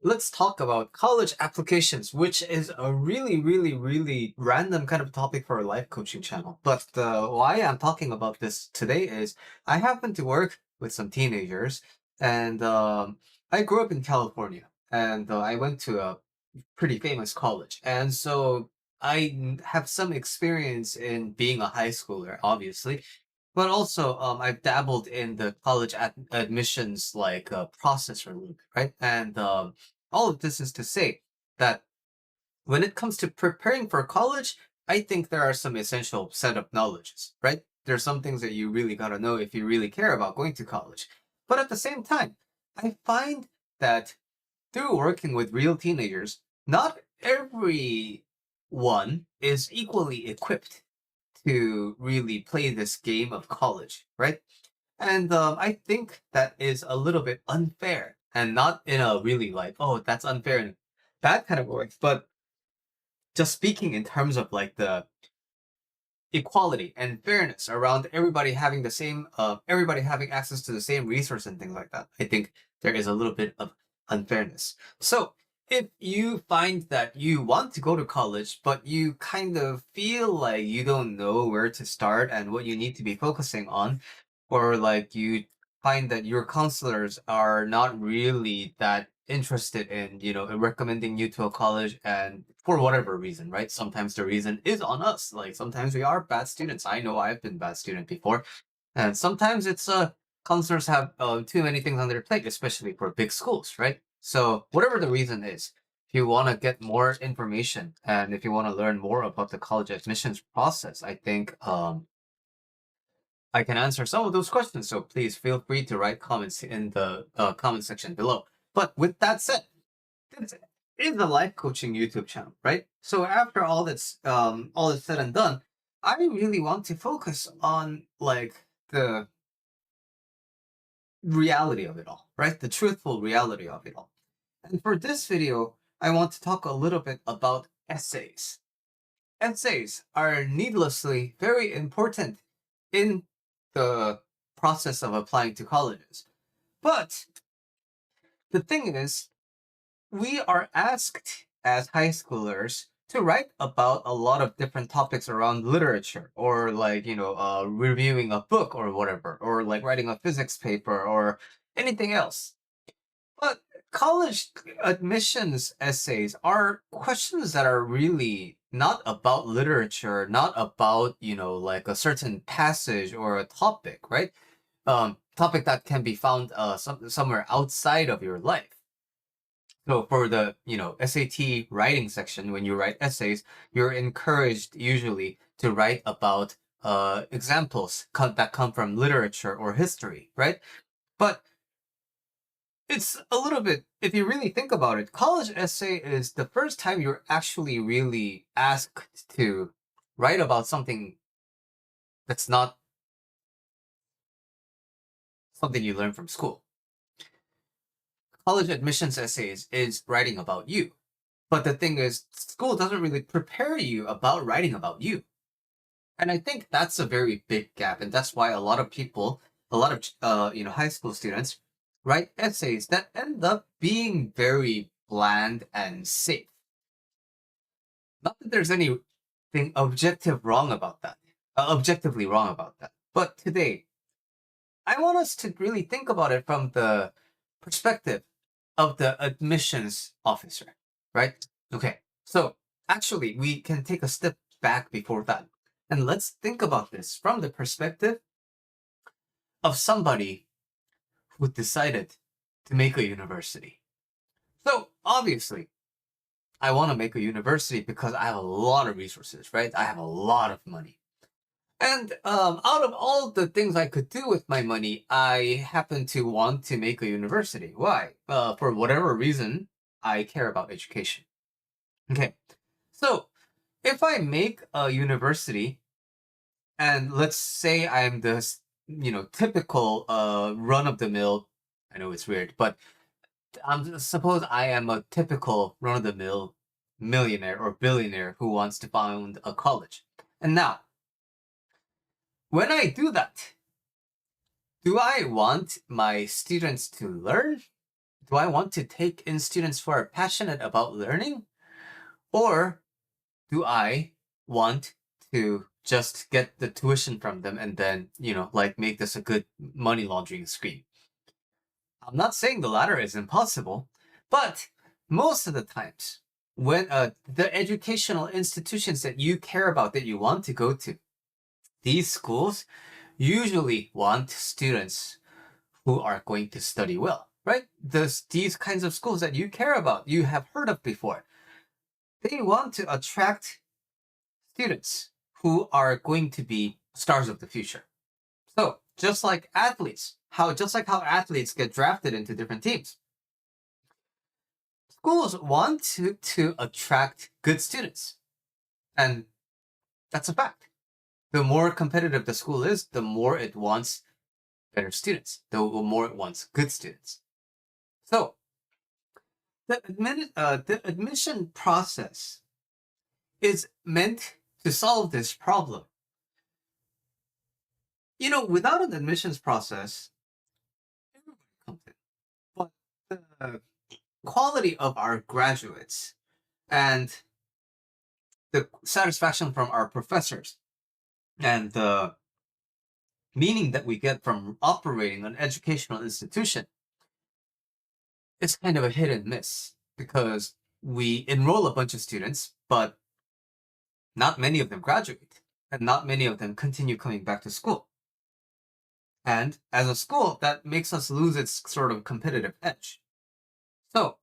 Let's talk about college applications, which is a really random kind of topic for a life coaching channel. But why I'm talking about this today is I happen to work with some teenagers, and I grew up in California, and I went to a pretty famous college. And so have some experience in being a high schooler, obviously, but also I've dabbled in the college admissions process or loop, right? And all of this is to say that when it comes to preparing for college, I think there are some essential set of knowledges, right? There's some things that you really got to know if you really care about going to college. But at the same time, I find that through working with real teenagers, not everyone is equally equipped to really play this game of college, right? And I think that is a little bit unfair, and not in a really like, oh, that's unfair in that kind of way, but just speaking in terms of like the equality and fairness around everybody having access to the same resource and things like that. I think there is a little bit of unfairness. So if you find that you want to go to college, but you kind of feel like you don't know where to start and what you need to be focusing on, or like you find that your counselors are not really that interested in, recommending you to a college, and for whatever reason, right? Sometimes the reason is on us. Like sometimes we are bad students. I know I've been bad student before. And sometimes it's counselors have too many things on their plate, especially for big schools, right? So whatever the reason is, if you want to get more information and if you want to learn more about the college admissions process, I think I can answer some of those questions. So please feel free to write comments in the comment section below. But with that said, this is the life coaching YouTube channel, right? So after all is said and done, I really want to focus on like the reality of it all, right? The truthful reality of it all. And for this video, I want to talk a little bit about essays. Essays are needlessly very important in the process of applying to colleges. But the thing is, we are asked as high schoolers to write about a lot of different topics around literature, or like, reviewing a book or whatever, or like writing a physics paper or anything else. But college admissions essays are questions that are really not about literature, not about, like a certain passage or a topic, right? Topic that can be found somewhere outside of your life. So for the, SAT writing section, when you write essays, you're encouraged usually to write about examples that come from literature or history, right? But it's a little bit, if you really think about it, college essay is the first time you're actually really asked to write about something that's not something you learn from school. College admissions essays is writing about you. But the thing is, school doesn't really prepare you about writing about you. And I think that's a very big gap. And that's why a lot of people, a lot of, high school students write essays that end up being very bland and safe. Not that there's anything objectively wrong about that. But today, I want us to really think about it from the perspective of the admissions officer, right? Okay, so actually, we can take a step back before that. And let's think about this from the perspective of somebody who decided to make a university. So obviously, I want to make a university because I have a lot of resources, right? I have a lot of money. And out of all the things I could do with my money, I happen to want to make a university. Why? For whatever reason, I care about education. Okay, so if I make a university, and let's say I'm this, typical run of the mill. I know it's weird, but suppose I am a typical run of the mill millionaire or billionaire who wants to found a college. And now, when I do that, do I want my students to learn? Do I want to take in students who are passionate about learning? Or do I want to just get the tuition from them and then, like make this a good money laundering scheme? I'm not saying the latter is impossible, but most of the times, when the educational institutions that you care about, that you want to go to, these schools usually want students who are going to study well, right? These kinds of schools that you care about, you have heard of before, they want to attract students who are going to be stars of the future. So just like athletes, how athletes get drafted into different teams, schools want to attract good students. And that's a fact. The more competitive the school is, the more it wants better students, the more it wants good students. So the admission process is meant to solve this problem. Without an admissions process, everybody comes in. But the quality of our graduates and the satisfaction from our professors and the meaning that we get from operating an educational institution is kind of a hit and miss, because we enroll a bunch of students, but not many of them graduate, and not many of them continue coming back to school. And as a school, that makes us lose its sort of competitive edge. So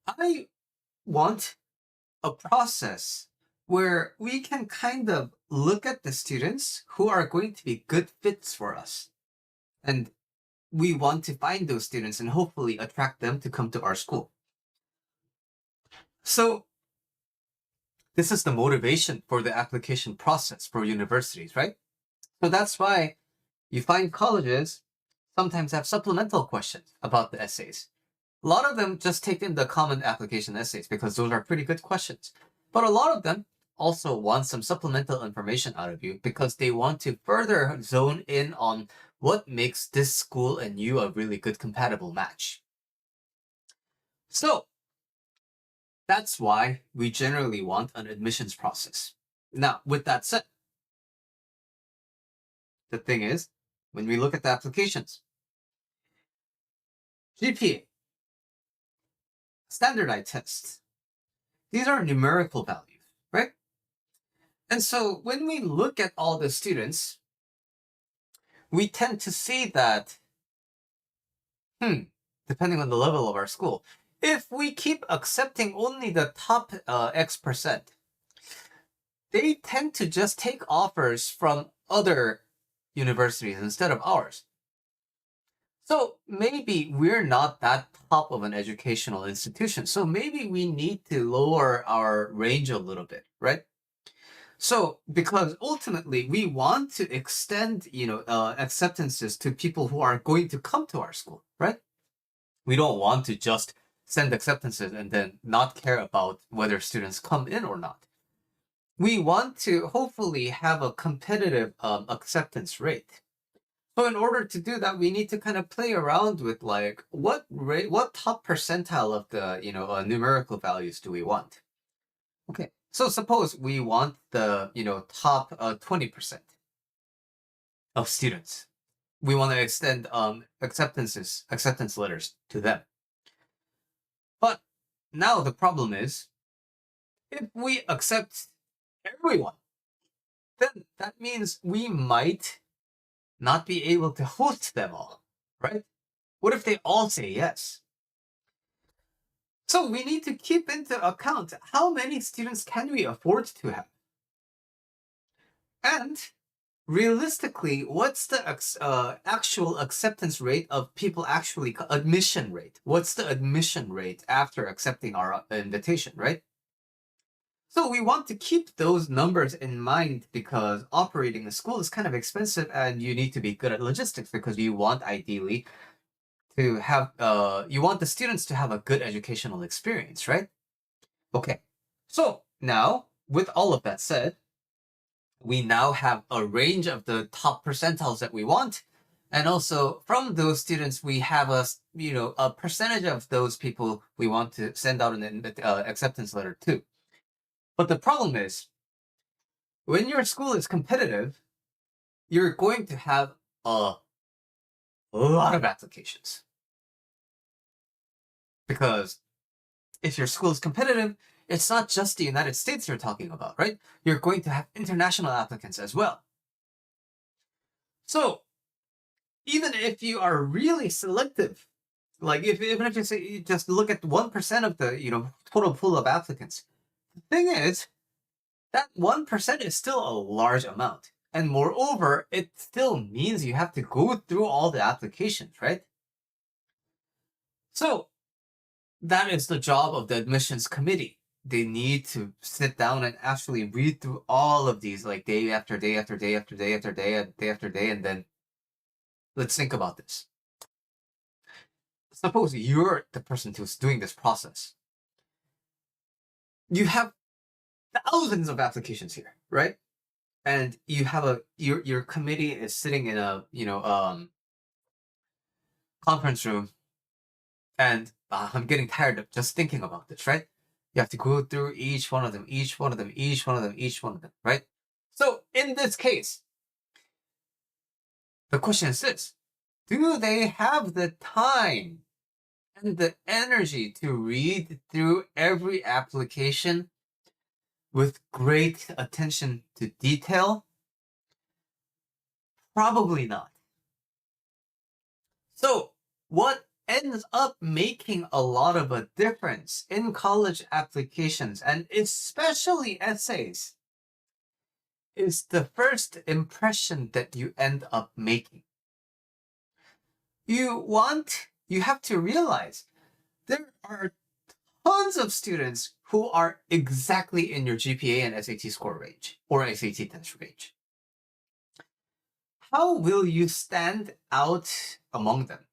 I want a process where we can kind of look at the students who are going to be good fits for us. And we want to find those students and hopefully attract them to come to our school. So this is the motivation for the application process for universities, right? So that's why you find colleges sometimes have supplemental questions about the essays. A lot of them just take in the common application essays because those are pretty good questions. But a lot of them also want some supplemental information out of you because they want to further zone in on what makes this school and you a really good compatible match. So that's why we generally want an admissions process. Now, with that said, the thing is, when we look at the applications, GPA, standardized tests, these are numerical values, right? And so when we look at all the students, we tend to see that, depending on the level of our school, if we keep accepting only the top X%, they tend to just take offers from other universities instead of ours. So maybe we're not that top of an educational institution. So maybe we need to lower our range a little bit, right? So because ultimately we want to extend, acceptances to people who are going to come to our school, right? We don't want to just send acceptances and then not care about whether students come in or not. We want to hopefully have a competitive acceptance rate. So in order to do that, we need to kind of play around with like what top percentile of the numerical values do we want? Okay, so suppose we want the top 20% of students. We want to extend acceptance letters to them. But now the problem is, if we accept everyone, then that means we might not be able to host them all, right? What if they all say yes? So we need to keep into account how many students can we afford to have? And realistically, what's the actual acceptance rate of people admission rate? What's the admission rate after accepting our invitation, right? So we want to keep those numbers in mind because operating a school is kind of expensive and you need to be good at logistics because you want ideally to have, you want the students to have a good educational experience, right? Okay, so now with all of that said, we now have a range of the top percentiles that we want. And also from those students, we have a percentage of those people we want to send out an acceptance letter to. But the problem is, when your school is competitive, you're going to have a lot of applications. Because if your school is competitive, it's not just the United States you're talking about, right? You're going to have international applicants as well. So even if you are really selective, like even if you say you just look at 1% of the total pool of applicants, the thing is that 1% is still a large amount. And moreover, it still means you have to go through all the applications, right? So that is the job of the admissions committee. They need to sit down and actually read through all of these, like day after day after day after day after day and day after day. And then let's think about this. Suppose you're the person who's doing this process. You have thousands of applications here, right? And you have your committee is sitting in a conference room, and I'm getting tired of just thinking about this, right? You have to go through each one of them, each one of them, each one of them, each one of them, right? So in this case, the question is this: do they have the time and the energy to read through every application with great attention to detail? Probably not. So what ends up making a lot of a difference in college applications, and especially essays, is the first impression that you end up making. You have to realize there are tons of students who are exactly in your GPA and SAT score range or SAT test range. How will you stand out among them?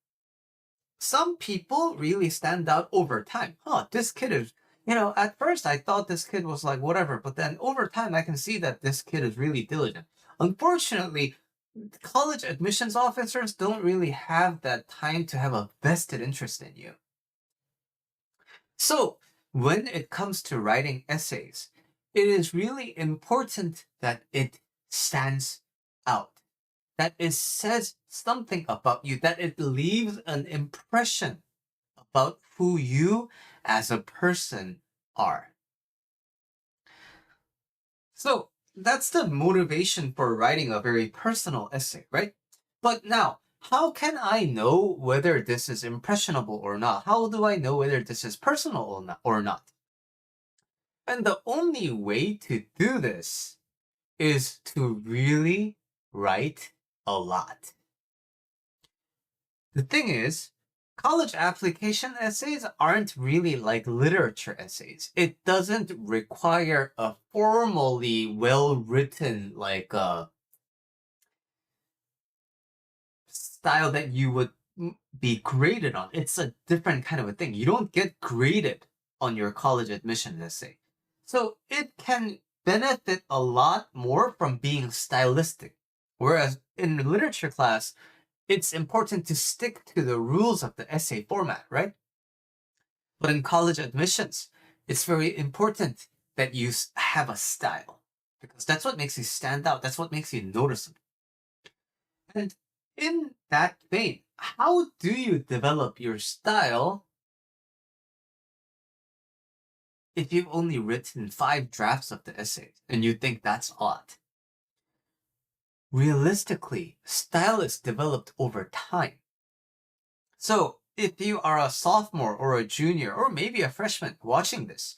Some people really stand out over time. This kid is, at first I thought this kid was like whatever, but then over time I can see that this kid is really diligent. Unfortunately, college admissions officers don't really have that time to have a vested interest in you. So when it comes to writing essays, it is really important that it stands out, that it says something about you, that it leaves an impression about who you as a person are. So that's the motivation for writing a very personal essay, right? But now, how can I know whether this is impressionable or not? How do I know whether this is personal or not? And the only way to do this is to really write a lot. The thing is, college application essays aren't really like literature essays. It doesn't require a formally well-written style that you would be graded on. It's a different kind of a thing. You don't get graded on your college admission essay. So it can benefit a lot more from being stylistic. Whereas in literature class, it's important to stick to the rules of the essay format, right? But in college admissions, it's very important that you have a style, because that's what makes you stand out. That's what makes you noticeable. And in that vein, how do you develop your style if you've only written 5 drafts of the essay and you think that's odd? Realistically, style is developed over time. So if you are a sophomore or a junior or maybe a freshman watching this,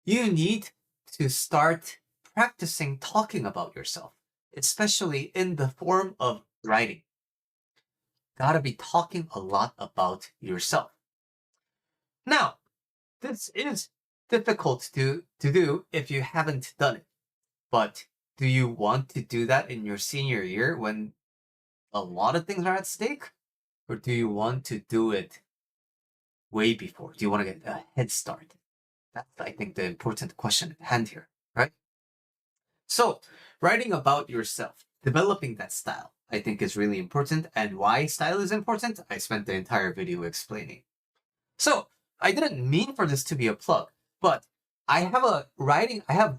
you need to start practicing talking about yourself, especially in the form of writing. Gotta be talking a lot about yourself. Now, this is difficult to do if you haven't done it. But do you want to do that in your senior year when a lot of things are at stake? Or do you want to do it way before? Do you want to get a head start? That's, I think, the important question at hand here, right? So, writing about yourself, developing that style. I think is really important, and why style is important, I spent the entire video explaining. So I didn't mean for this to be a plug, but I have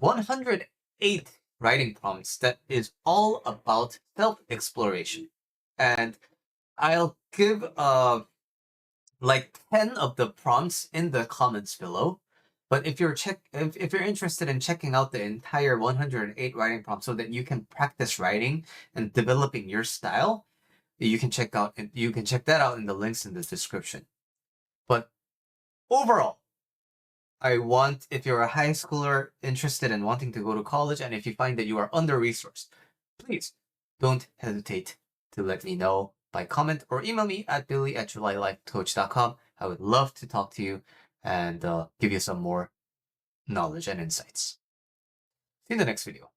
108 writing prompts that is all about self-exploration. And I'll give like 10 of the prompts in the comments below. But if you're interested in checking out the entire 108 writing prompts so that you can practice writing and developing your style, you can check that out in the links in the description. But overall, if you're a high schooler interested in wanting to go to college, and if you find that you are under-resourced, please don't hesitate to let me know by comment or email me at billy@julylifecoach.com. I would love to talk to you and give you some more knowledge and insights. See you in the next video.